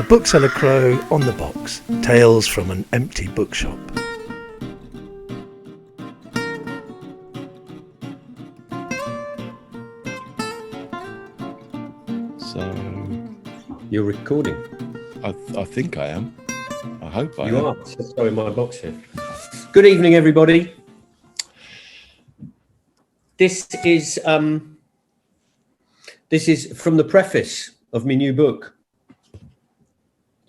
Bookseller Crow on the box. Tales from an empty bookshop. So you're recording? I think I am. I hope I am. You are. Sorry, my box here. Good evening, everybody. This is from the preface of my new book,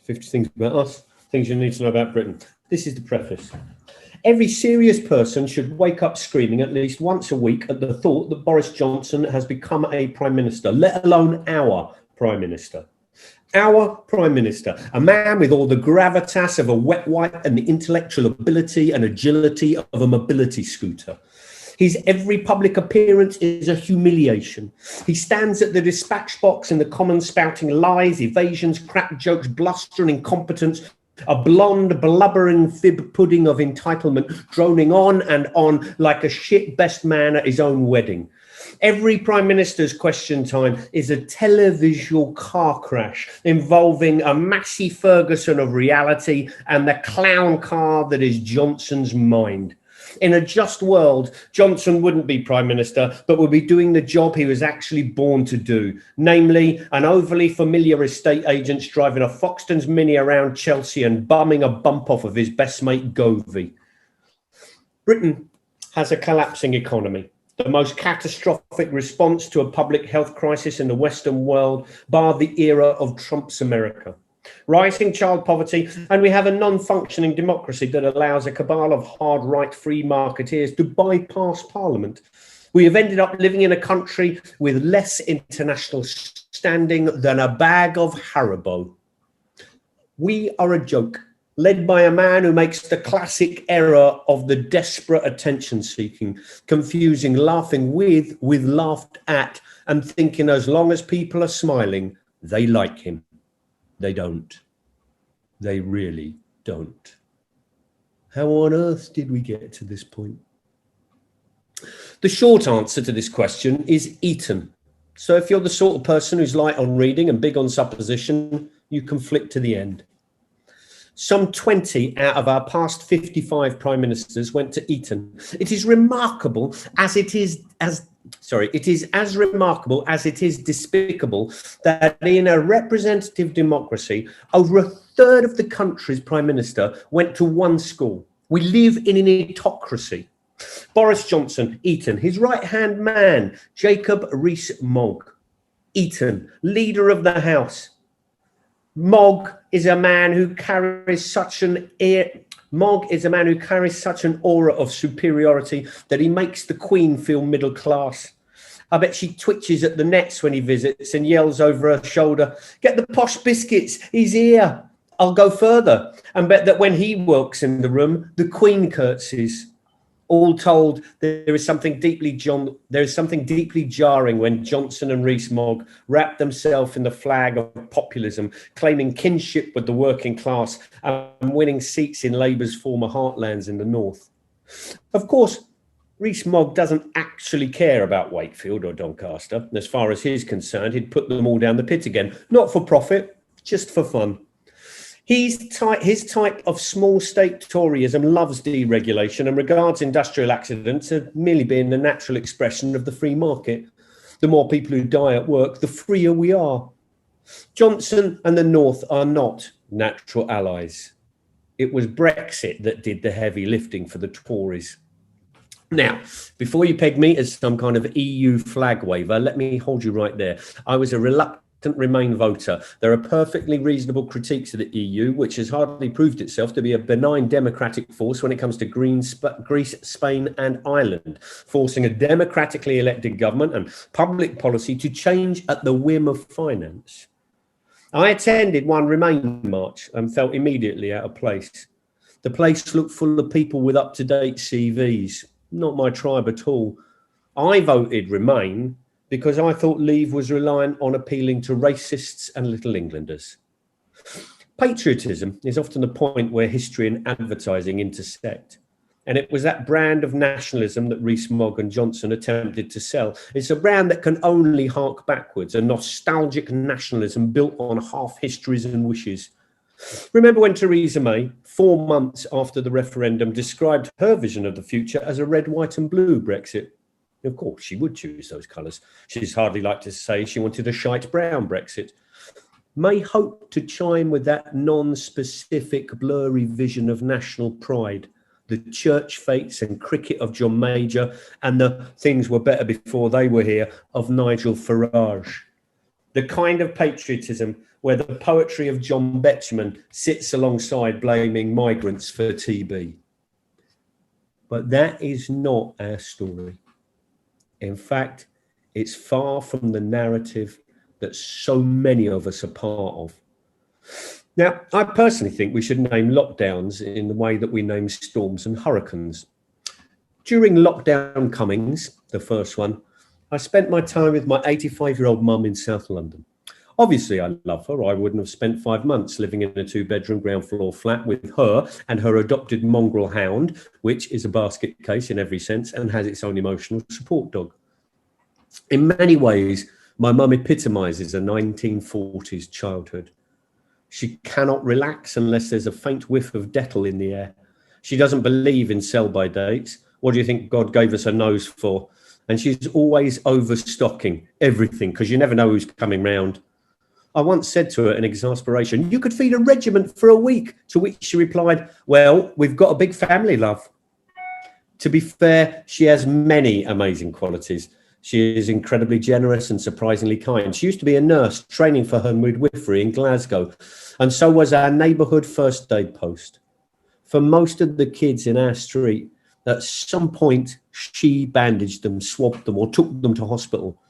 50 Things About Us, Things You Need to Know About Britain. This is the preface. Every serious person should wake up screaming at least once a week at the thought that Boris Johnson has become a Prime Minister, let alone our Prime Minister. Our Prime Minister, a man with all the gravitas of a wet wipe and the intellectual ability and agility of a mobility scooter. His every public appearance is a humiliation. He stands at the dispatch box in the Commons spouting lies, evasions, crap jokes, bluster and incompetence, a blonde, blubbering fib pudding of entitlement, droning on and on like a shit best man at his own wedding. Every Prime Minister's question time is a televisual car crash involving a Massey Ferguson of reality and the clown car that is Johnson's mind. In a just world, Johnson wouldn't be Prime Minister, but would be doing the job he was actually born to do, namely an overly familiar estate agent driving a Foxton's Mini around Chelsea and bumming a bump off of his best mate Govey. Britain has a collapsing economy, the most catastrophic response to a public health crisis in the Western world, bar the era of Trump's America. Rising child poverty, and we have a non-functioning democracy that allows a cabal of hard-right free marketeers to bypass Parliament. We have ended up living in a country with less international standing than a bag of Haribo. We are a joke, led by a man who makes the classic error of the desperate attention-seeking, confusing laughing with laughed at, and thinking as long as people are smiling, they like him. They don't. They really don't. How on earth did we get to this point? The short answer to this question is Eton. So if you're the sort of person who's light on reading and big on supposition, you can flick to the end. Some 20 out of our past 55 prime ministers went to Eton. It is remarkable as it is as remarkable as it is despicable that in a representative democracy, over a third of the country's prime minister went to one school. We live in an autocracy. Boris Johnson, Eton. His right-hand man, Jacob Rees-Mogg, Eton, leader of the House. Mogg is a man who carries such an aura of superiority that he makes the Queen feel middle class. I bet she twitches at the nets when he visits and yells over her shoulder, "Get the posh biscuits, he's here." I'll go further and bet that when he walks in the room, the Queen curtsies. All told, there is something deeply jarring when Johnson and Rees-Mogg wrap themselves in the flag of populism, claiming kinship with the working class and winning seats in Labour's former heartlands in the north. Of course, Rees-Mogg doesn't actually care about Wakefield or Doncaster. As far as he's concerned, he'd put them all down the pit again, not for profit, just for fun. His type of small state Toryism loves deregulation and regards industrial accidents as merely being the natural expression of the free market. The more people who die at work, the freer we are. Johnson and the North are not natural allies. It was Brexit that did the heavy lifting for the Tories. Now, before you peg me as some kind of EU flag waver, let me hold you right there. I was a reluctant Remain voter. There are perfectly reasonable critiques of the EU, which has hardly proved itself to be a benign democratic force when it comes to Greece, Spain and Ireland, forcing a democratically elected government and public policy to change at the whim of finance. I attended one Remain march and felt immediately out of place. The place looked full of people with up-to-date CVs, not my tribe at all. I voted Remain because I thought Leave was reliant on appealing to racists and Little Englanders. Patriotism is often the point where history and advertising intersect. And it was that brand of nationalism that Rees-Mogg and Johnson attempted to sell. It's a brand that can only hark backwards, a nostalgic nationalism built on half histories and wishes. Remember when Theresa May, 4 months after the referendum, described her vision of the future as a red, white and blue Brexit? Of course, she would choose those colours. She's hardly like to say she wanted a shite brown Brexit. May hoped to chime with that non-specific, blurry vision of national pride, the church fates and cricket of John Major, and the things were better before they were here of Nigel Farage. The kind of patriotism where the poetry of John Betjeman sits alongside blaming migrants for TB. But that is not our story. In fact, it's far from the narrative that so many of us are part of. Now, I personally think we should name lockdowns in the way that we name storms and hurricanes. During lockdown Cummings, the first one, I spent my time with my 85-year-old mum in South London. Obviously, I love her. I wouldn't have spent 5 months living in a 2-bedroom ground floor flat with her and her adopted mongrel hound, which is a basket case in every sense and has its own emotional support dog. In many ways, my mum epitomises a 1940s childhood. She cannot relax unless there's a faint whiff of Dettol in the air. She doesn't believe in sell-by dates. What do you think God gave us a nose for? And she's always overstocking everything because you never know who's coming round. I once said to her in exasperation, "You could feed a regiment for a week," to which she replied, "Well, we've got a big family, love." To be fair, she has many amazing qualities. She is incredibly generous and surprisingly kind. She used to be a nurse training for her midwifery in Glasgow, and so was our neighbourhood first aid post. For most of the kids in our street, at some point, she bandaged them, swabbed them, or took them to hospital.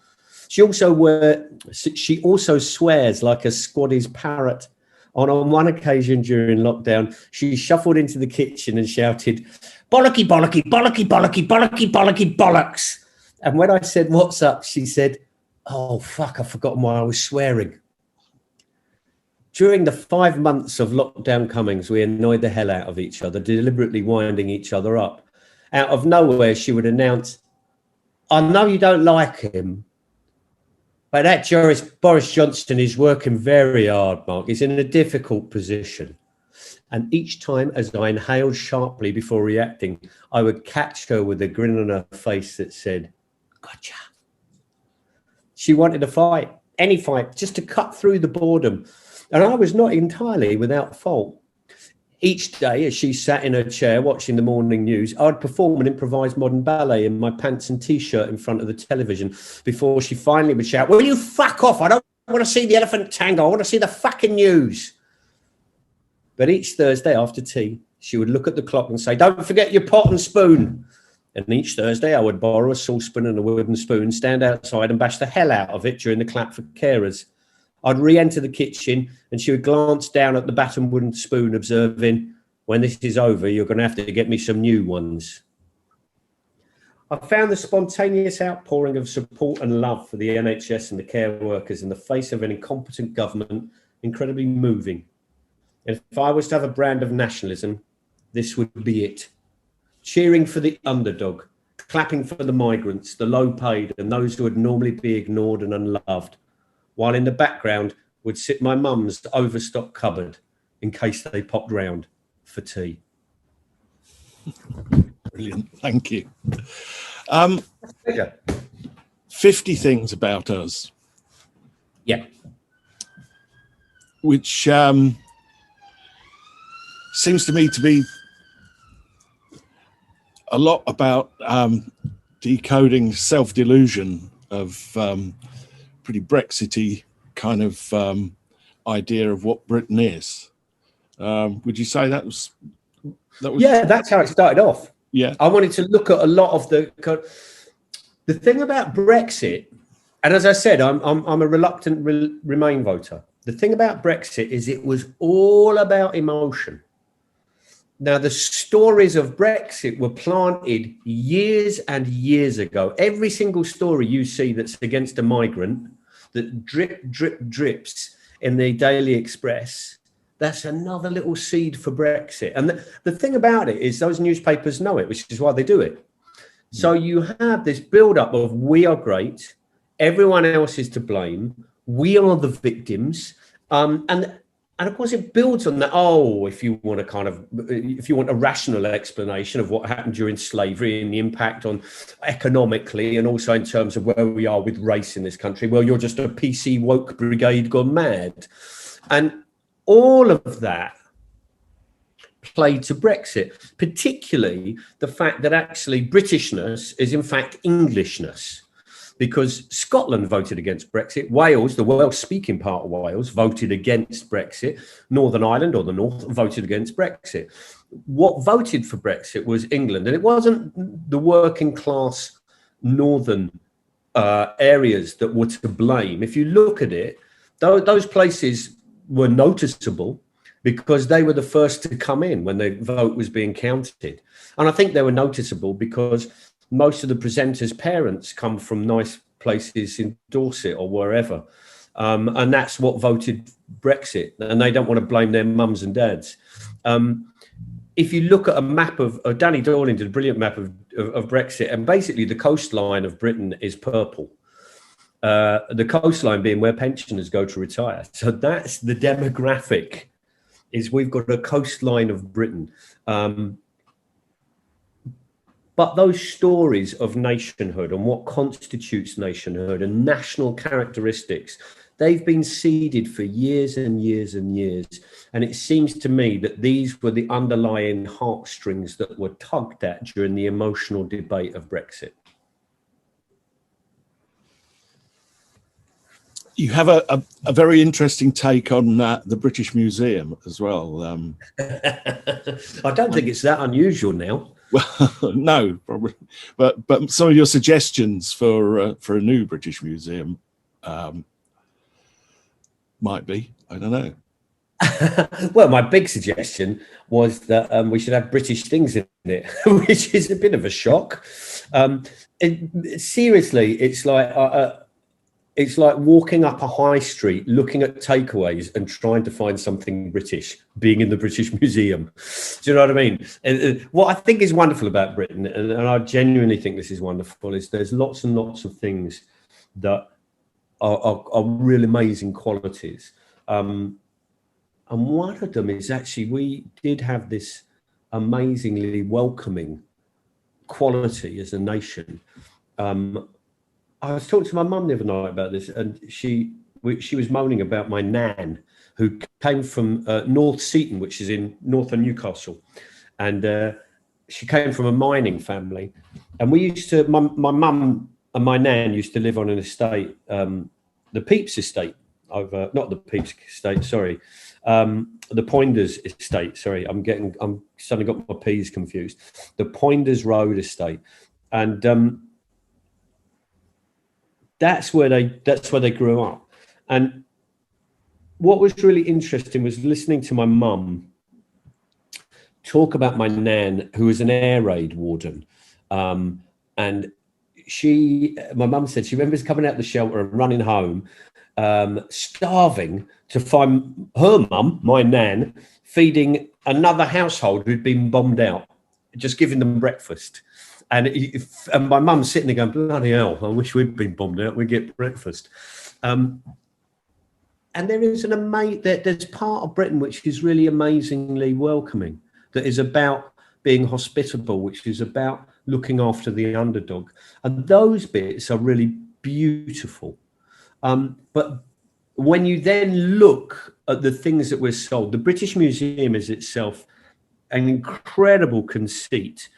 She also swears like a Squaddy's parrot. On one occasion during lockdown, she shuffled into the kitchen and shouted, "Bollocky, bollocky, bollocky, bollocky, bollocky, bollocky, bollocks." And when I said, "What's up?" she said, "Oh, fuck, I've forgotten why I was swearing." During the 5 months of lockdown Cummings, we annoyed the hell out of each other, deliberately winding each other up. Out of nowhere, she would announce, "I know you don't like him, but that Boris Johnson is working very hard, Mark. He's in a difficult position." And each time as I inhaled sharply before reacting, I would catch her with a grin on her face that said, "Gotcha." She wanted a fight, any fight, just to cut through the boredom. And I was not entirely without fault. Each day, as she sat in her chair watching the morning news, I'd perform an improvised modern ballet in my pants and T-shirt in front of the television before she finally would shout, "Will you fuck off? I don't want to see the elephant tango. I want to see the fucking news." But each Thursday after tea, she would look at the clock and say, "Don't forget your pot and spoon." And each Thursday, I would borrow a saucepan and a wooden spoon, stand outside and bash the hell out of it during the clap for carers. I'd re-enter the kitchen and she would glance down at the battered wooden spoon, observing, "When this is over, you're going to have to get me some new ones." I found the spontaneous outpouring of support and love for the NHS and the care workers in the face of an incompetent government incredibly moving. And if I was to have a brand of nationalism, this would be it. Cheering for the underdog, clapping for the migrants, the low paid, and those who would normally be ignored and unloved, while in the background would sit my mum's overstocked cupboard in case they popped round for tea. Brilliant, thank you. Yeah. 50 things about us. Yeah. Which seems to me to be a lot about decoding self-delusion of pretty Brexity kind of idea of what Britain is. Would you say that was? Yeah, that's how it started off. Yeah, I wanted to look at a lot of the thing about Brexit, and as I said, I'm a reluctant Remain voter. The thing about Brexit is it was all about emotion. Now, the stories of Brexit were planted years and years ago. Every single story you see that's against a migrant that drips in the Daily Express That's another little seed for Brexit. And the thing about it is those newspapers know it, which is why they do it. So you have this build-up of we are great, everyone else is to blame, we are the victims, and of course it builds on that. Oh, if you want a rational explanation of what happened during slavery and the impact on economically and also in terms of where we are with race in this country, well, you're just a PC woke brigade gone mad. And all of that played to Brexit, particularly the fact that actually Britishness is in fact Englishness, because Scotland voted against Brexit, Wales, the Welsh-speaking part of Wales, voted against Brexit, Northern Ireland or the North voted against Brexit. What voted for Brexit was England, and it wasn't the working class northern areas that were to blame. If you look at it, those places were noticeable because they were the first to come in when the vote was being counted. And I think they were noticeable because most of the presenters' parents come from nice places in Dorset or wherever. And that's what voted Brexit. And they don't want to blame their mums and dads. If you look at a map of Danny Dorling did a brilliant map of Brexit, and basically the coastline of Britain is purple. The coastline being where pensioners go to retire. So that's the demographic, is we've got a coastline of Britain. But those stories of nationhood and what constitutes nationhood and national characteristics, they've been seeded for years and years and years. And it seems to me that these were the underlying heartstrings that were tugged at during the emotional debate of Brexit. You have a very interesting take on the British Museum as well. I don't think it's that unusual now. Well, no, probably, but some of your suggestions for a new British Museum might be, I don't know. Well, my big suggestion was that we should have British things in it, which is a bit of a shock. Seriously, it's like walking up a high street, looking at takeaways and trying to find something British, being in the British Museum. Do you know what I mean? And what I think is wonderful about Britain, and I genuinely think this is wonderful, is there's lots and lots of things that are really amazing qualities. And one of them is actually we did have this amazingly welcoming quality as a nation. I was talking to my mum the other night about this, and she was moaning about my nan, who came from North Seaton, which is in northern Newcastle, and she came from a mining family. And we used to, my mum and my nan used to live on an estate, the Pepys estate, not the Pepys estate, sorry, the Poinders estate. Sorry, I'm suddenly got my P's confused. The Poinders Road estate, and that's where they grew up. And what was really interesting was listening to my mum talk about my nan, who was an air raid warden. And my mum said she remembers coming out the shelter and running home, starving, to find her mum, my nan, feeding another household who'd been bombed out, just giving them breakfast. And my mum's sitting there going, bloody hell, I wish we'd been bombed out, we'd get breakfast. And there is there's part of Britain which is really amazingly welcoming, that is about being hospitable, which is about looking after the underdog. And those bits are really beautiful. But when you then look at the things that were sold, the British Museum is itself an incredible conceit.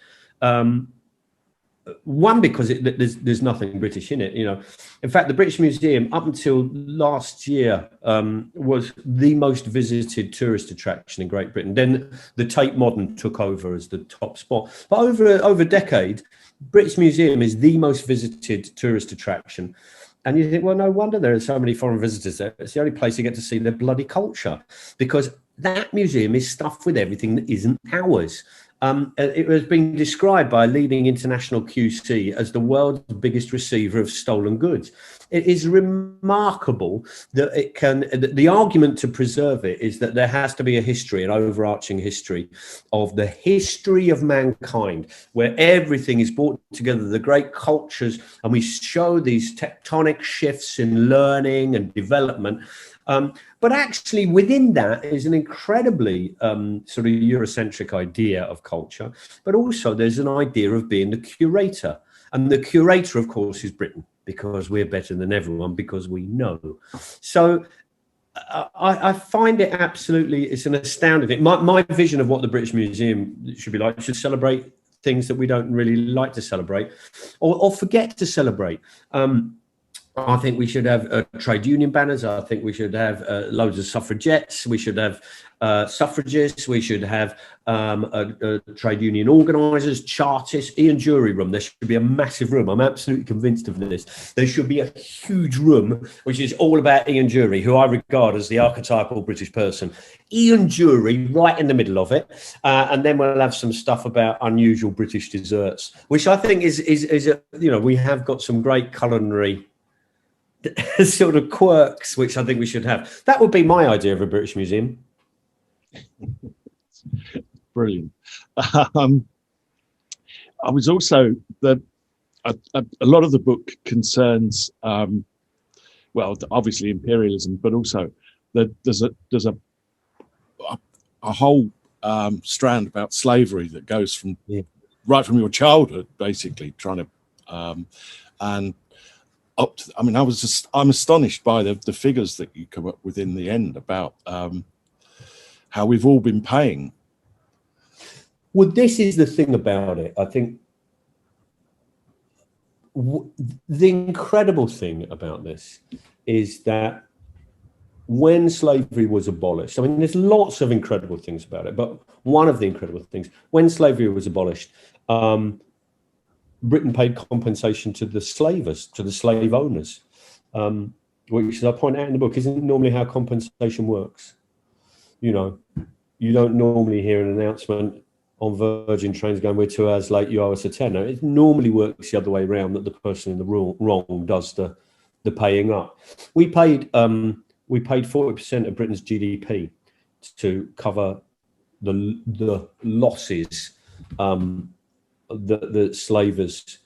One, because there's nothing British in it, you know. In fact, the British Museum up until last year was the most visited tourist attraction in Great Britain. Then the Tate Modern took over as the top spot. But over a decade, British Museum is the most visited tourist attraction. And you think, well, no wonder there are so many foreign visitors there. It's the only place you get to see their bloody culture, because that museum is stuffed with everything that isn't ours. It has been described by a leading international QC as the world's biggest receiver of stolen goods. It is remarkable that it can. The argument to preserve it is that there has to be a history, an overarching history of the history of mankind, where everything is brought together, the great cultures, and we show these tectonic shifts in learning and development. But actually within that is an incredibly sort of Eurocentric idea of culture, but also there's an idea of being the curator. And the curator, of course, is Britain, because we're better than everyone, because we know. So I find it absolutely, it's an astounding thing. My vision of what the British Museum should be like should celebrate things that we don't really like to celebrate or forget to celebrate. I think we should have trade union banners. I think we should have loads of suffragettes. We should have suffragists. We should have trade union organisers, chartists, Ian Jury room. There should be a massive room. I'm absolutely convinced of this. There should be a huge room which is all about Ian Jury, who I regard as the archetypal British person. Ian Jury right in the middle of it. And then we'll have some stuff about unusual British desserts, which I think is we have got some great culinary sort of quirks, which I think we should have. That would be my idea of a British museum. Brilliant. I was also that a lot of the book concerns, well, obviously imperialism, but also that there's a whole strand about slavery that goes from right from your childhood, basically trying to and up to, I mean, I'm astonished by the figures that you come up with in the end about how we've all been paying. Well, this is the thing about it. I think the incredible thing about this is that when slavery was abolished, I mean, there's lots of incredible things about it, but one of the incredible things, when slavery was abolished, Britain paid compensation to the slavers, to the slave owners, which, as I point out in the book, isn't normally how compensation works. You know, you don't normally hear an announcement on Virgin trains going, "We're 2 hours late, you owe us a tenner." It normally works the other way around, that the person in the wrong does the paying up. We paid 40% of Britain's GDP to cover the losses the slavers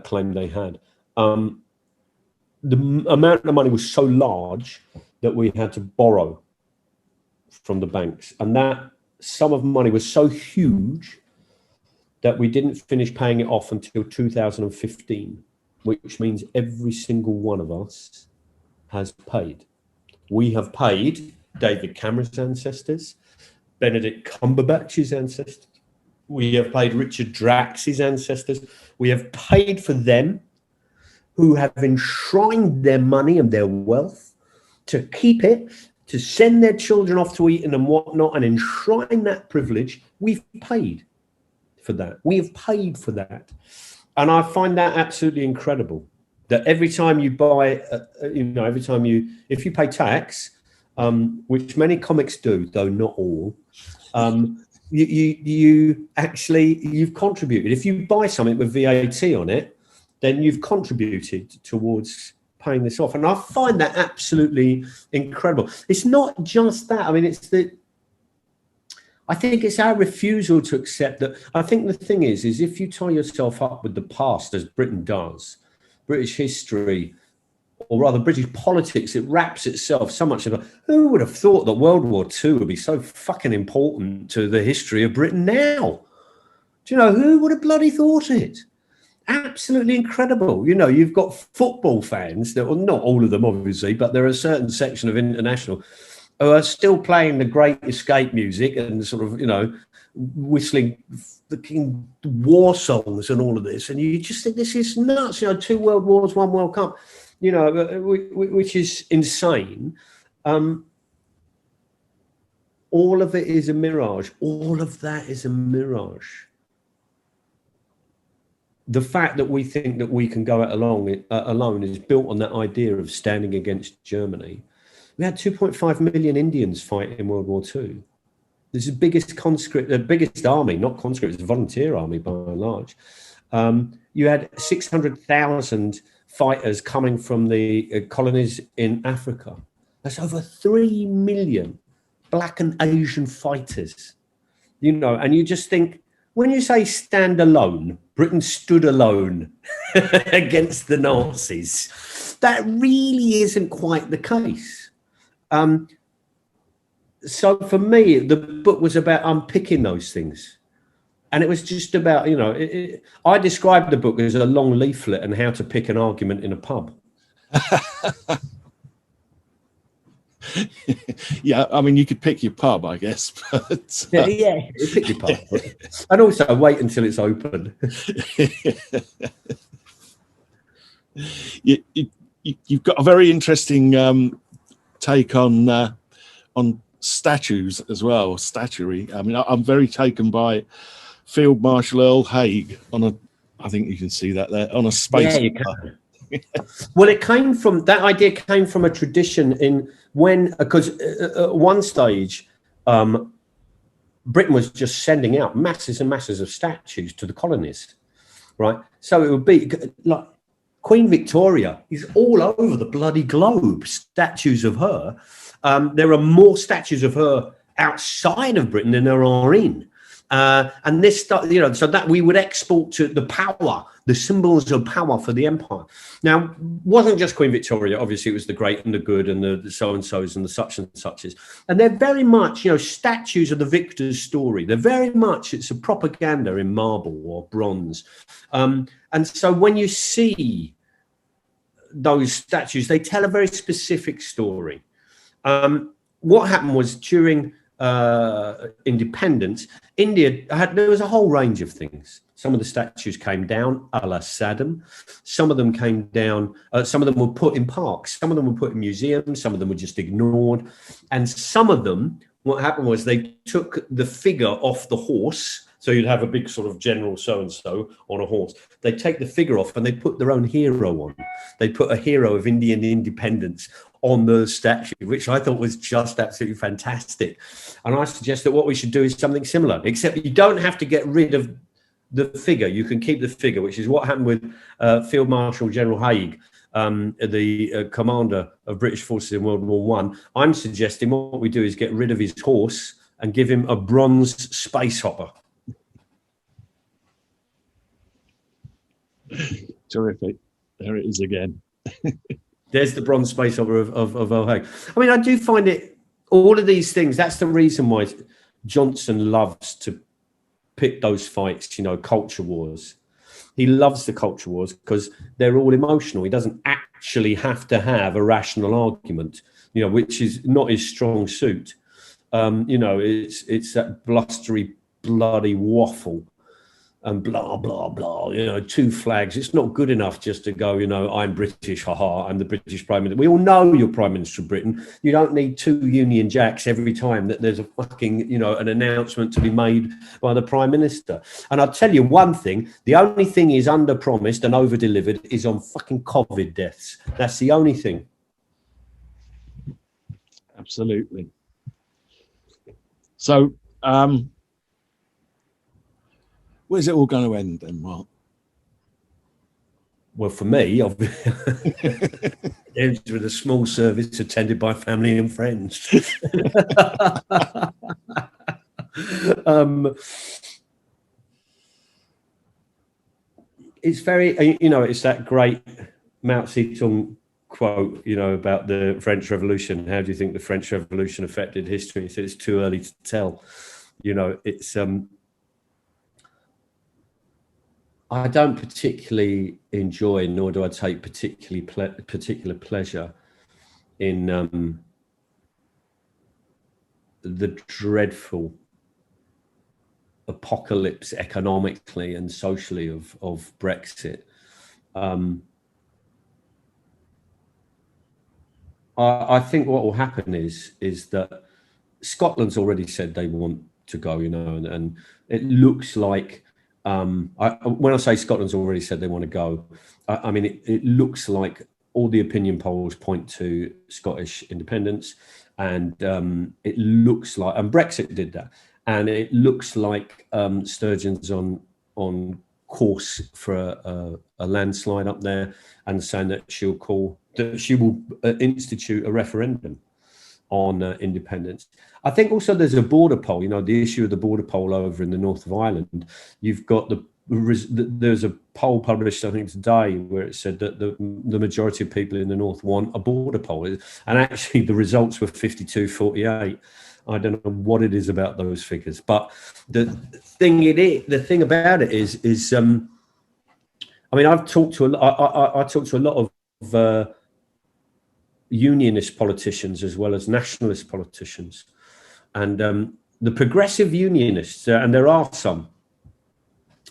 claimed they had. The amount of money was so large that we had to borrow from the banks, and that sum of money was so huge that we didn't finish paying it off until 2015, which means every single one of us has paid. We have paid David Cameron's ancestors, Benedict Cumberbatch's ancestors. We have paid Richard Drax's ancestors. We have paid for them who have enshrined their money and their wealth to keep it, to send their children off to Eton and whatnot, and enshrine that privilege. We've paid for that. We have paid for that. And I find that absolutely incredible, that every time you buy, if you pay tax, which many comics do, though not all, you've contributed. If you buy something with VAT on it, then you've contributed towards paying this off. And I find that absolutely incredible. It's not just that. I mean, I think it's our refusal to accept that. I think the thing is if you tie yourself up with the past, as Britain does, British history, or rather British politics, it wraps itself so much in. Who would have thought that World War II would be so fucking important to the history of Britain now? Do you know, who would have bloody thought it? Absolutely incredible. You know, you've got football fans, well, not all of them obviously, but there are a certain section of international who are still playing the Great Escape music and sort of, you know, whistling the war songs and all of this. And you just think this is nuts. You know, 2 World Wars, 1 World Cup. You know, which is insane. All of it is a mirage. All of that is a mirage. The fact that we think that we can go it alone is built on that idea of standing against Germany. We had 2.5 million Indians fight in World War II. This is the biggest conscript, the biggest army, not conscript, it's a volunteer army by and large. You had 600,000 fighters coming from the colonies in Africa. That's over 3 million Black and Asian fighters, you know, and you just think, when you say stand alone, Britain stood alone against the Nazis, that really isn't quite the case. So for me, the book was about unpicking those things. And it was just about, you know, I described the book as a long leaflet and how to pick an argument in a pub. Yeah, I mean, you could pick your pub, I guess. But, yeah, pick your pub. And also wait until it's open. You've got a very interesting take on statues as well, statuary. I mean, I'm very taken by Field Marshal Earl Haig on a, I think you can see that there, on a space. Yeah, you can. Well, that idea came from a tradition in because at one stage, Britain was just sending out masses and masses of statues to the colonies, right? So it would be like Queen Victoria is all over the bloody globe, statues of her. There are more statues of her outside of Britain than there are in. And this, you know, so that we would export to the power, the symbols of power for the empire. Now, wasn't just Queen Victoria. Obviously, it was the great and the good and the so-and-sos and the such and suches. And they're very much, you know, statues of the victor's story. They're very much, it's a propaganda in marble or bronze. And so when you see those statues, they tell a very specific story. What happened was during independence, there was a whole range of things. Some of the statues came down a la Saddam. Some of them came down, some of them were put in parks, some of them were put in museums, some of them were just ignored. And some of them, what happened was they took the figure off the horse. So you'd have a big sort of general so-and-so on a horse. They take the figure off and they put their own hero on. They put a hero of Indian independence on the statue, which I thought was just absolutely fantastic. And I suggest that what we should do is something similar, except you don't have to get rid of the figure. You can keep the figure, which is what happened with Field Marshal General Haig, the commander of British forces in World War I. I'm suggesting what we do is get rid of his horse and give him a bronze space hopper. Terrific. There it is again. There's the bronze space hopper of Earl Haig. I mean, I do find it, all of these things, that's the reason why Johnson loves to pick those fights, you know, culture wars. He loves the culture wars because they're all emotional. He doesn't actually have to have a rational argument, you know, which is not his strong suit. You know, it's that blustery, bloody waffle and blah, blah, blah, you know, two flags. It's not good enough just to go, you know, I'm British, haha, I'm the British Prime Minister. We all know you're Prime Minister of Britain. You don't need two Union Jacks every time that there's a fucking, you know, an announcement to be made by the Prime Minister. And I'll tell you one thing, the only thing is under-promised and over-delivered is on fucking COVID deaths. That's the only thing. Absolutely. So, where's it all going to end then, Mark? Well, for me, ends with a small service attended by family and friends. It's very, you know, it's that great Mao Zedong quote, you know, about the French Revolution. How do you think the French Revolution affected history? He said it's too early to tell. You know, it's I don't particularly enjoy, nor do I take particular pleasure in the dreadful apocalypse economically and socially of Brexit. I think what will happen is that Scotland's already said they want to go, you know, and it looks like, when I say Scotland's already said they want to go, I mean, it looks like all the opinion polls point to Scottish independence. and it looks like, and Brexit did that, and it looks like Sturgeon's on course for a landslide up there, and saying that she will institute a referendum on independence. I think also there's a border poll. You know, the issue of the border poll over in the north of Ireland. You've got there's a poll published, I think today, where it said that the majority of people in the north want a border poll, and actually the results were 52-48. I don't know what it is about those figures, but the thing about it is I mean, I talked to a lot of unionist politicians as well as nationalist politicians, and the progressive unionists, and there are some,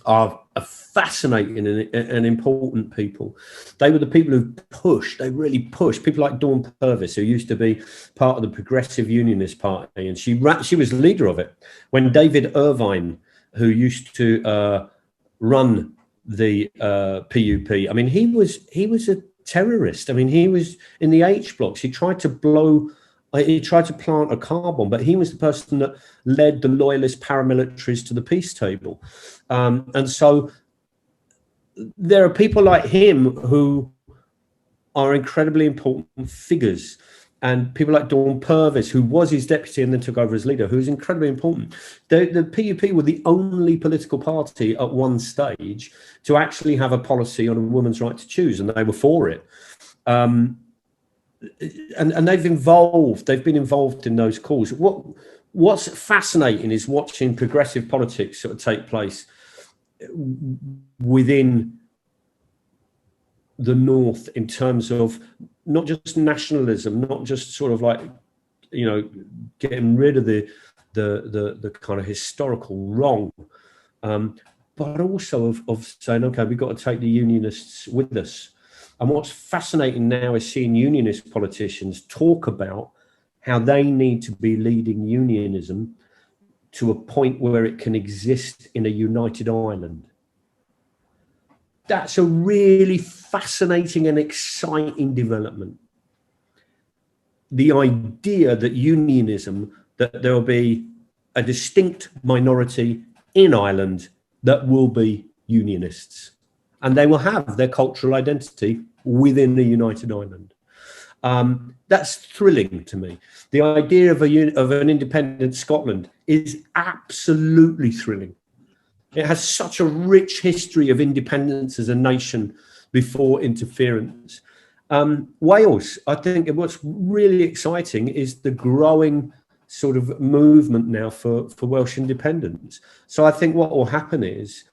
are fascinating and important people. They were the people who they really pushed. People like Dawn Purvis, who used to be part of the Progressive Unionist Party, and she was the leader of it. When David Irvine, who used to run the PUP, I mean, he was a terrorist. I mean, he was in the H blocks. He tried to plant a car bomb, but he was the person that led the loyalist paramilitaries to the peace table. And so there are people like him who are incredibly important figures, and people like Dawn Purvis, who was his deputy and then took over as leader, who's incredibly important. The PUP were the only political party at one stage to actually have a policy on a woman's right to choose, and they were for it. And they've been involved in those calls. What's fascinating is watching progressive politics sort of take place within the North, in terms of not just nationalism, not just sort of like, you know, getting rid of the kind of historical wrong, but also of saying, okay, we've got to take the unionists with us. And what's fascinating now is seeing unionist politicians talk about how they need to be leading unionism to a point where it can exist in a united Ireland. That's a really fascinating and exciting development. The idea that unionism, that there will be a distinct minority in Ireland that will be unionists, and they will have their cultural identity within the united Ireland. That's thrilling to me. The idea of an independent Scotland is absolutely thrilling. It has such a rich history of independence as a nation before interference. Wales, I think what's really exciting is the growing sort of movement now for Welsh independence. So I think what will happen is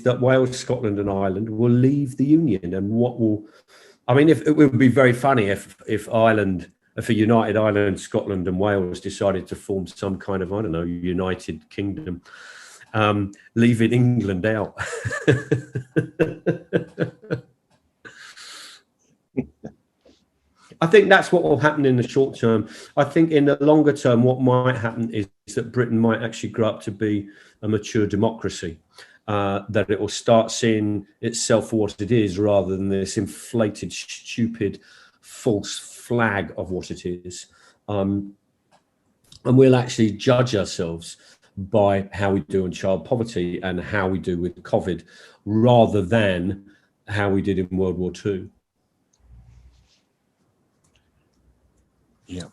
that Wales, Scotland and Ireland will leave the Union, and it would be very funny if a united Ireland, Scotland and Wales decided to form some kind of, I don't know, United Kingdom, leaving England out. I think that's what will happen in the short term. I think in the longer term, what might happen is that Britain might actually grow up to be a mature democracy, that it will start seeing itself for what it is, rather than this inflated, stupid, false flag of what it is. And we'll actually judge ourselves by how we do on child poverty and how we do with COVID, rather than how we did in World War II. Yeah.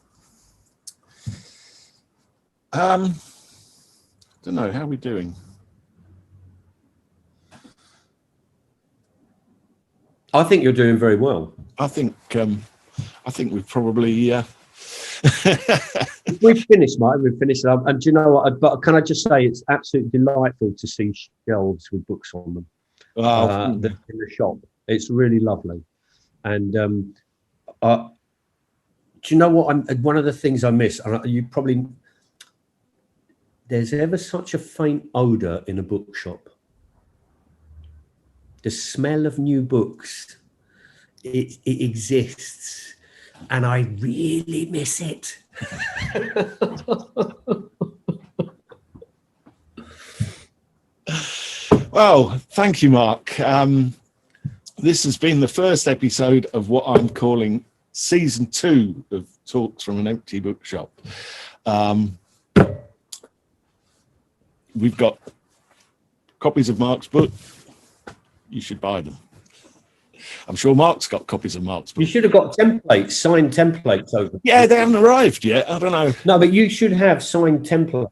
Don't know, how are we doing? I think you're doing very well. I think we've probably We've finished, Mike. We've finished. And do you know what? But can I just say, it's absolutely delightful to see shelves with books on them in the shop. It's really lovely. And do you know what? One of the things I miss, there's ever such a faint odour in a bookshop. The smell of new books, it exists, and I really miss it. Well, thank you, Mark. This has been the first episode of what I'm calling season 2 of Talks from an Empty Bookshop. We've got copies of Mark's book. You should buy them. I'm sure Mark's got copies of Mark's book. You should have got templates, signed templates over. Yeah, they haven't arrived yet. I don't know. No, but you should have signed templates.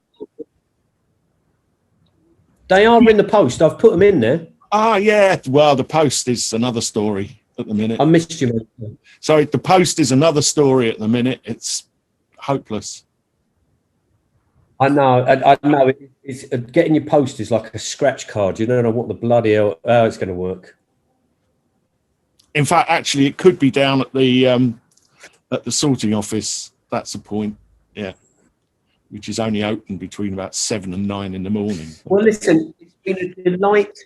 They are in the post. I've put them in there. Ah, yeah. Well, the post is another story at the minute. I missed you. Sorry, the post is another story at the minute. It's hopeless. I know. I know. It's getting your post is like a scratch card. You don't know what the bloody hell how it's going to work. In fact, actually, it could be down at the sorting office. That's the point. Yeah, which is only open between about 7 and 9 in the morning. Well, listen, it's been a delight.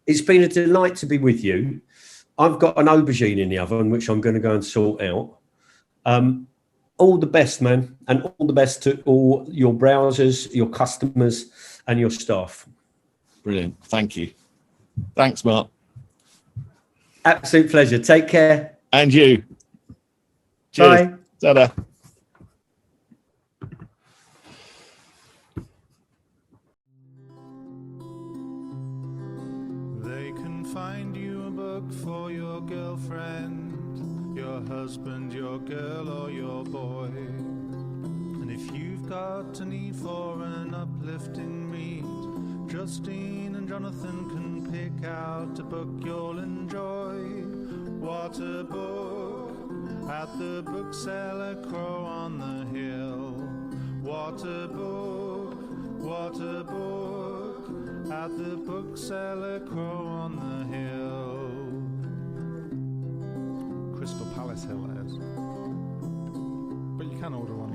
It's been a delight to be with you. I've got an aubergine in the oven, which I'm going to go and sort out. All the best, man, and all the best to all your browsers, your customers, and your staff. Brilliant. Thank you. Thanks, Mark. Absolute pleasure. Take care. And you. Cheers. Bye. Ta-da. They can find you a book for your girlfriend, your husband, your girl, or your boy. And if you've got a need for an uplifting read, Justine and Jonathan can pick out a book you'll enjoy. What a book at the Bookseller Crow on the hill. What a book, what a book at the Bookseller Crow on the hill. Crystal Palace Hill, that is. But you can order one.